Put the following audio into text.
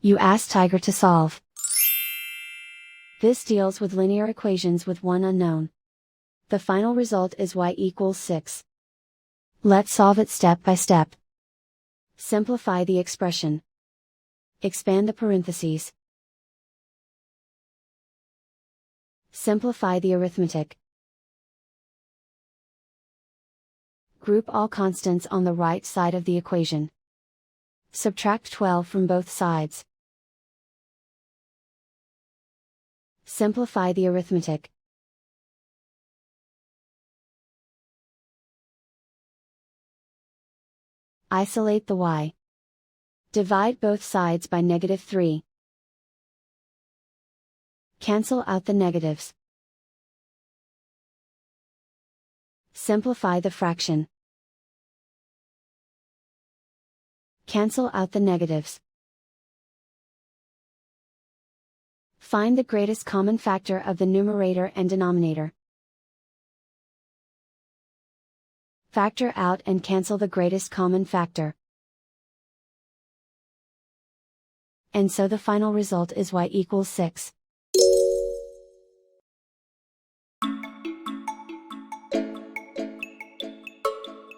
You ask Tiger to solve. This deals with linear equations with one unknown. The final result is y equals 6. Let's solve it step by step. Simplify the expression. Expand the parentheses. Simplify the arithmetic. Group all constants on the right side of the equation. Subtract 12 from both sides. Simplify the arithmetic. Isolate the y. Divide both sides by -3. Cancel out the negatives. Simplify the fraction. Cancel out the negatives. Find the greatest common factor of the numerator and denominator. Factor out and cancel the greatest common factor. And so the final result is y equals 6.